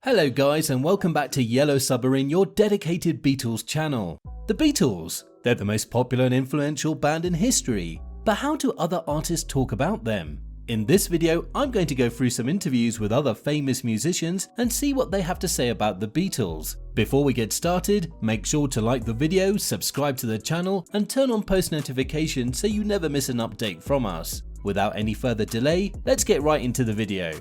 Hello guys and welcome back to Yellow Submarine, your dedicated Beatles channel. The Beatles, they're the most popular and influential band in history, but how do other artists talk about them? In this video, I'm going to go through some interviews with other famous musicians and see what they have to say about the Beatles. Before we get started, make sure to like the video, subscribe to the channel and turn on post notifications so you never miss an update from us. Without any further delay, let's get right into the video.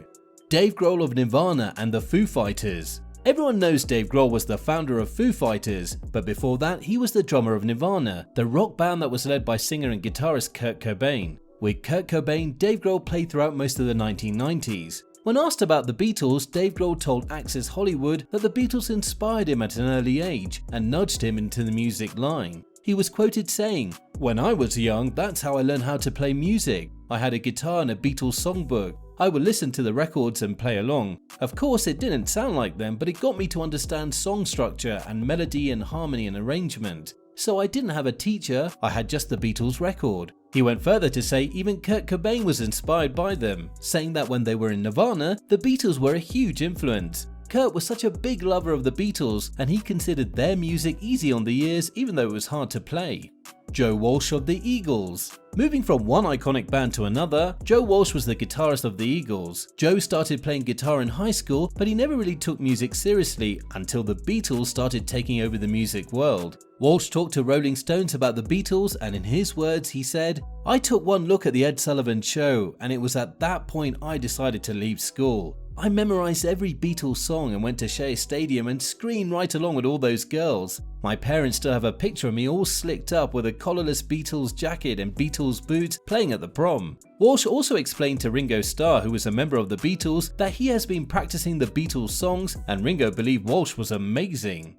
Dave Grohl of Nirvana and the Foo Fighters. Everyone knows Dave Grohl was the founder of Foo Fighters, but before that he was the drummer of Nirvana, the rock band that was led by singer and guitarist Kurt Cobain. With Kurt Cobain, Dave Grohl played throughout most of the 1990s. When asked about the Beatles, Dave Grohl told Access Hollywood that the Beatles inspired him at an early age and nudged him into the music line. He was quoted saying, "When I was young, that's how I learned how to play music. I had a guitar and a Beatles songbook. I would listen to the records and play along. Of course it didn't sound like them, but it got me to understand song structure and melody and harmony and arrangement. So I didn't have a teacher, I had just the Beatles record." He went further to say even Kurt Cobain was inspired by them, saying that when they were in Nirvana, the Beatles were a huge influence. Kurt was such a big lover of the Beatles and he considered their music easy on the ears even though it was hard to play. Joe Walsh of the Eagles. Moving from one iconic band to another, Joe Walsh was the guitarist of the Eagles. Joe started playing guitar in high school, but he never really took music seriously until the Beatles started taking over the music world. Walsh talked to Rolling Stones about the Beatles and in his words he said, "I took one look at the Ed Sullivan Show and it was at that point I decided to leave school. I memorized every Beatles song and went to Shea Stadium and screamed right along with all those girls. My parents still have a picture of me all slicked up with a collarless Beatles jacket and Beatles boots playing at the prom." Walsh also explained to Ringo Starr, who was a member of the Beatles, that he has been practicing the Beatles songs and Ringo believed Walsh was amazing.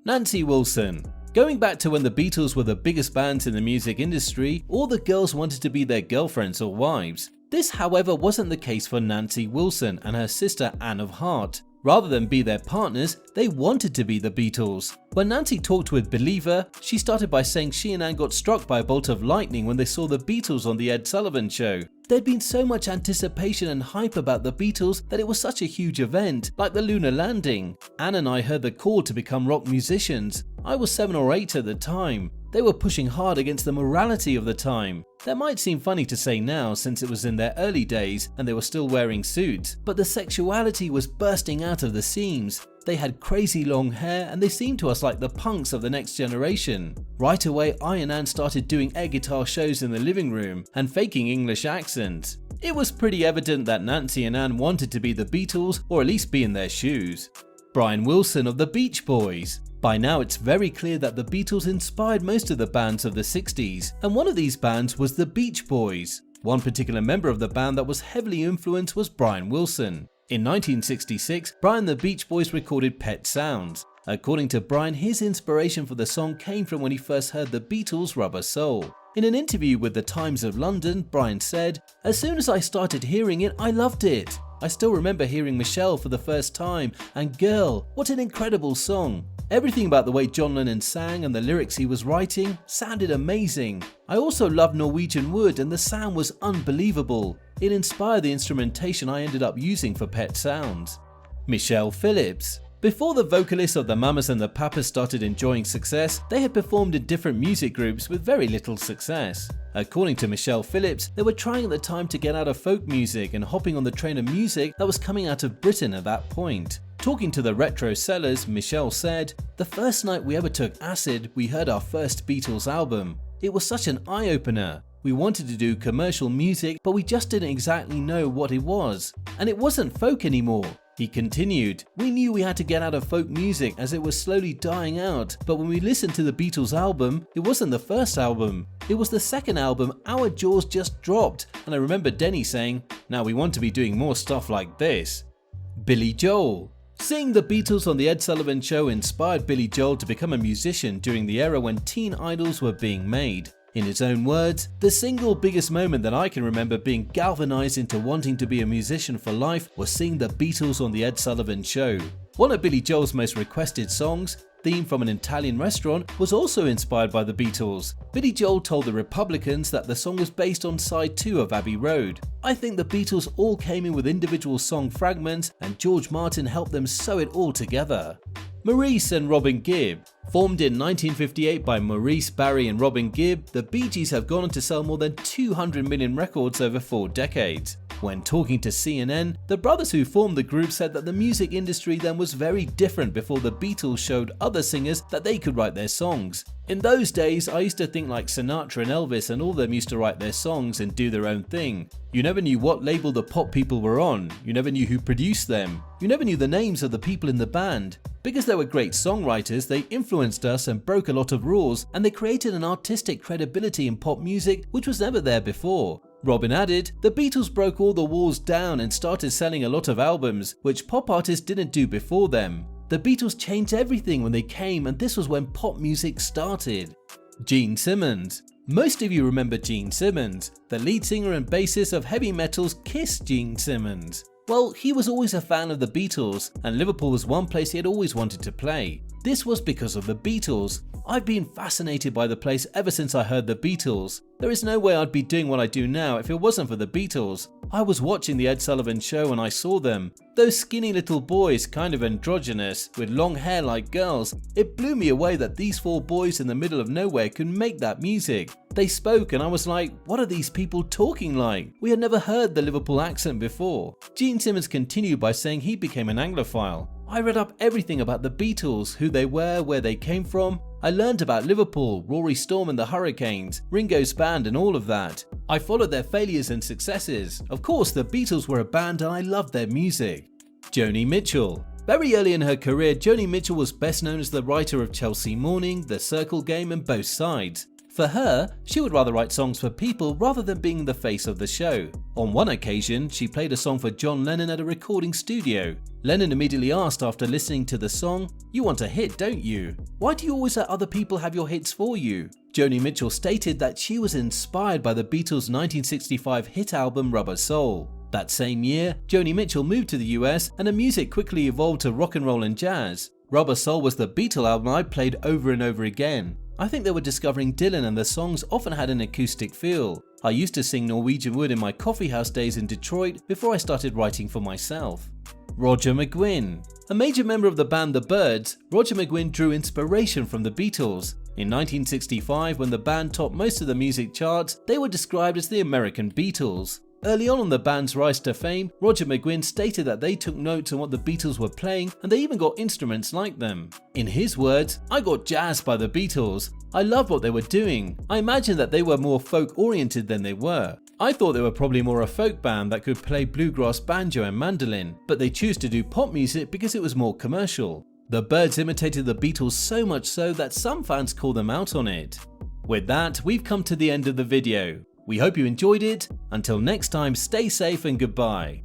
Nancy Wilson. Going back to when the Beatles were the biggest bands in the music industry, all the girls wanted to be their girlfriends or wives. This, however, wasn't the case for Nancy Wilson and her sister Anne of Heart. Rather than be their partners, they wanted to be the Beatles. When Nancy talked with Believer, she started by saying she and Anne got struck by a bolt of lightning when they saw the Beatles on the Ed Sullivan Show. There'd been so much anticipation and hype about the Beatles that it was such a huge event, like the lunar landing. Anne and I heard the call to become rock musicians. I was 7 or 8 at the time. They were pushing hard against the morality of the time. That might seem funny to say now since it was in their early days and they were still wearing suits, but the sexuality was bursting out of the seams. They had crazy long hair and they seemed to us like the punks of the next generation. Right away, I and Anne started doing air guitar shows in the living room and faking English accents. It was pretty evident that Nancy and Anne wanted to be the Beatles or at least be in their shoes. Brian Wilson of the Beach Boys. By now it's very clear that the Beatles inspired most of the bands of the 60s, and one of these bands was the Beach Boys. One particular member of the band that was heavily influenced was Brian Wilson. In 1966, Brian the Beach Boys recorded Pet Sounds. According to Brian, his inspiration for the song came from when he first heard the Beatles' Rubber Soul. In an interview with the Times of London, Brian said, "As soon as I started hearing it, I loved it. I still remember hearing Michelle for the first time, and Girl, what an incredible song. Everything about the way John Lennon sang and the lyrics he was writing sounded amazing. I also loved Norwegian Wood and the sound was unbelievable. It inspired the instrumentation I ended up using for Pet Sounds." Michelle Phillips. Before the vocalists of the Mamas and the Papas started enjoying success, they had performed in different music groups with very little success. According to Michelle Phillips, they were trying at the time to get out of folk music and hopping on the train of music that was coming out of Britain at that point. Talking to the Retro Sellers, Michelle said, "The first night we ever took acid, we heard our first Beatles album. It was such an eye-opener. We wanted to do commercial music, but we just didn't exactly know what it was. And it wasn't folk anymore." He continued, "We knew we had to get out of folk music as it was slowly dying out, but when we listened to the Beatles album, it wasn't the first album. It was the second album, our jaws just dropped, and I remember Denny saying, 'Now we want to be doing more stuff like this.'" Billy Joel. Seeing the Beatles on the Ed Sullivan Show inspired Billy Joel to become a musician during the era when teen idols were being made. In his own words, "The single biggest moment that I can remember being galvanized into wanting to be a musician for life was seeing the Beatles on the Ed Sullivan Show." One of Billy Joel's most requested songs, theme from an Italian restaurant was also inspired by the Beatles. Billy Joel told the Republicans that the song was based on side 2 of Abbey Road. I think the Beatles all came in with individual song fragments and George Martin helped them sew it all together. Maurice and Robin Gibb. Formed in 1958 by Maurice, Barry and Robin Gibb, the Bee Gees have gone on to sell more than 200 million records over 4 decades. When talking to CNN, the brothers who formed the group said that the music industry then was very different before the Beatles showed other singers that they could write their songs. In those days, I used to think like Sinatra and Elvis and all of them used to write their songs and do their own thing. You never knew what label the pop people were on, you never knew who produced them, you never knew the names of the people in the band. Because they were great songwriters, they influenced us and broke a lot of rules, and they created an artistic credibility in pop music which was never there before. Robin added, the Beatles broke all the walls down and started selling a lot of albums, which pop artists didn't do before them. The Beatles changed everything when they came, and this was when pop music started. Gene Simmons. Most of you remember Gene Simmons, the lead singer and bassist of heavy metal's Kiss. Gene Simmons. Well, he was always a fan of the Beatles, and Liverpool was one place he had always wanted to play. This was because of the Beatles. I've been fascinated by the place ever since I heard the Beatles. There is no way I'd be doing what I do now if it wasn't for the Beatles. I was watching the Ed Sullivan Show and I saw them. Those skinny little boys, kind of androgynous, with long hair like girls. It blew me away that these 4 boys in the middle of nowhere could make that music. They spoke and I was like, what are these people talking like? We had never heard the Liverpool accent before. Gene Simmons continued by saying he became an Anglophile. I read up everything about the Beatles, who they were, where they came from. I learned about Liverpool, Rory Storm and the Hurricanes, Ringo's band and all of that. I followed their failures and successes. Of course, the Beatles were a band and I loved their music. Joni Mitchell. Very early in her career, Joni Mitchell was best known as the writer of Chelsea Morning, The Circle Game and Both Sides. For her, she would rather write songs for people rather than being the face of the show. On one occasion, she played a song for John Lennon at a recording studio. Lennon immediately asked after listening to the song, "You want a hit, don't you? Why do you always let other people have your hits for you?" Joni Mitchell stated that she was inspired by the Beatles' 1965 hit album Rubber Soul. That same year, Joni Mitchell moved to the US and her music quickly evolved to rock and roll and jazz. Rubber Soul was the Beatle album I played over and over again. I think they were discovering Dylan and the songs often had an acoustic feel. I used to sing Norwegian Wood in my coffeehouse days in Detroit before I started writing for myself. Roger Mcguinn. A major member of the band The Byrds, Roger Mcguinn drew inspiration from the Beatles. In 1965, when the band topped most of the music charts, they were described as the American Beatles. Early on in the band's rise to fame, Roger Mcguinn stated that they took notes on what the Beatles were playing and they even got instruments like them. In his words, "I got jazzed by the Beatles. I loved what they were doing. I imagined that they were more folk oriented than they were. I thought they were probably more a folk band that could play bluegrass banjo and mandolin, but they chose to do pop music because it was more commercial." The Byrds imitated the Beatles so much so that some fans call them out on it. With that, we've come to the end of the video. We hope you enjoyed it. Until next time, stay safe and goodbye.